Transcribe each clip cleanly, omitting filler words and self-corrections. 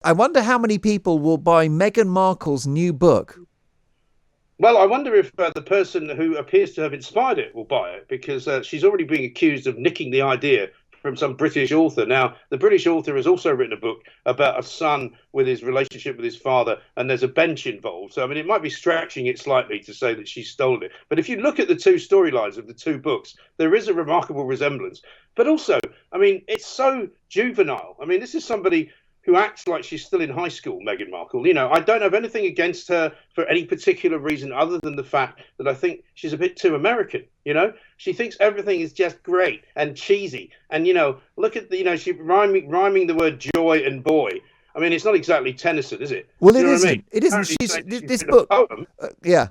I wonder how many people will buy Meghan Markle's new book. Well, I wonder if the person who appears to have inspired it will buy it, because she's already being accused of nicking the idea from some British author. Now, the British author has also written a book about a son with his relationship with his father, and there's a bench involved. So, I mean, it might be stretching it slightly to say that she stole it. But if you look at the two storylines of the two books, there is a remarkable resemblance. But also, I mean, it's so juvenile. I mean, this is somebody who acts like she's still in high school, Meghan Markle. You know, I don't have anything against her for any particular reason other than the fact that I think she's a bit too American. You know, she thinks everything is just great and cheesy. And, you know, look at she rhyming the word joy and boy. I mean, it's not exactly Tennyson, is it? Well, it isn't. I mean? It isn't. She's this book. Yeah.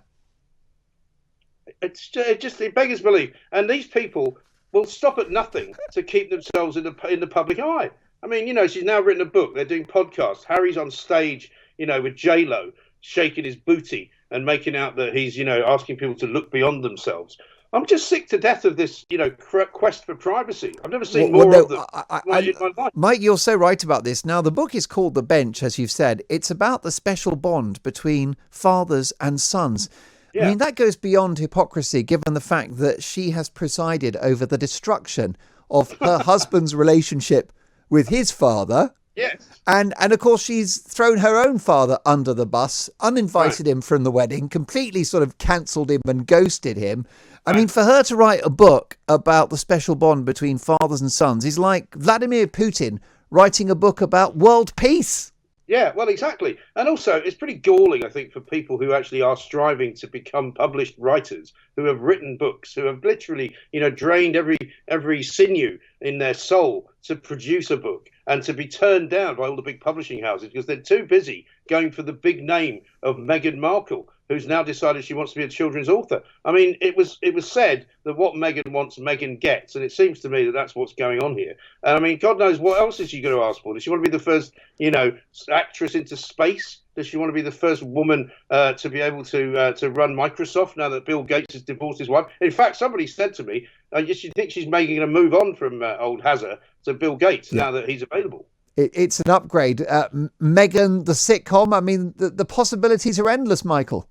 It beggars belief. And these people will stop at nothing to keep themselves in the public eye. I mean, you know, she's now written a book. They're doing podcasts. Harry's on stage, you know, with J-Lo shaking his booty and making out that he's, you know, asking people to look beyond themselves. I'm just sick to death of this, you know, quest for privacy. I've never seen more of them in my life. Mike, you're so right about this. Now, the book is called The Bench, as you've said. It's about the special bond between fathers and sons. Yeah. I mean, that goes beyond hypocrisy, given the fact that she has presided over the destruction of her husband's relationship with his father. Yes. And of course, she's thrown her own father under the bus, uninvited him from the wedding, completely sort of cancelled him and ghosted him. I mean, for her to write a book about the special bond between fathers and sons is like Vladimir Putin writing a book about world peace. Yeah, well, exactly. And also, it's pretty galling, I think, for people who actually are striving to become published writers, who have written books, who have literally, you know, drained every sinew in their soul to produce a book, and to be turned down by all the big publishing houses because they're too busy going for the big name of Meghan Markle, who's now decided she wants to be a children's author. I mean, it was said that what Meghan wants, Meghan gets, and it seems to me that that's what's going on here. I mean, God knows what else is she going to ask for? Does she want to be the first, you know, actress into space? Does she want to be the first woman to be able to run Microsoft now that Bill Gates has divorced his wife? In fact, somebody said to me, you think she's making a move on from old Hazard to Bill Gates now that he's available. It's an upgrade. Meghan, the sitcom, I mean, the possibilities are endless, Michael.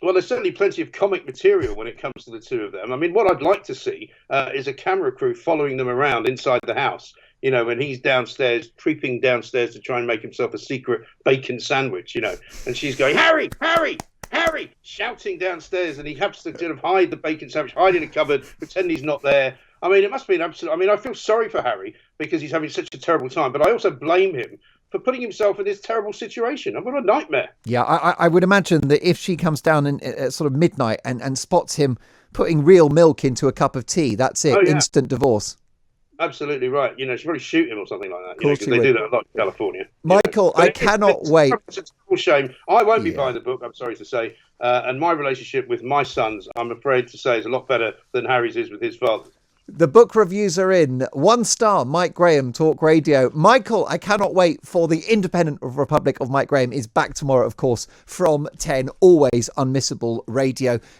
Well, there's certainly plenty of comic material when it comes to the two of them. I mean, what I'd like to see is a camera crew following them around inside the house. You know, when he's downstairs, creeping downstairs to try and make himself a secret bacon sandwich, you know, and she's going, Harry, Harry, Harry, shouting downstairs, and he has to sort of hide the bacon sandwich, hide in a cupboard, pretend he's not there. I mean, it must be an absolute... I mean, I feel sorry for Harry because he's having such a terrible time, but I also blame him for putting himself in this terrible situation. What a nightmare. Yeah, I would imagine that if she comes down at sort of midnight and spots him putting real milk into a cup of tea, that's it, instant divorce. Absolutely right. You know, she'd probably shoot him or something like that. You know, because they do that a lot in California. Michael, I cannot wait. It's a terrible shame. I won't be buying the book, I'm sorry to say. And my relationship with my sons, I'm afraid to say, is a lot better than Harry's is with his father. The book reviews are in. 1 star, Mike Graham, Talk Radio. Michael, I cannot wait for the Independent Republic of Mike Graham is back tomorrow, of course, from 10, always unmissable radio.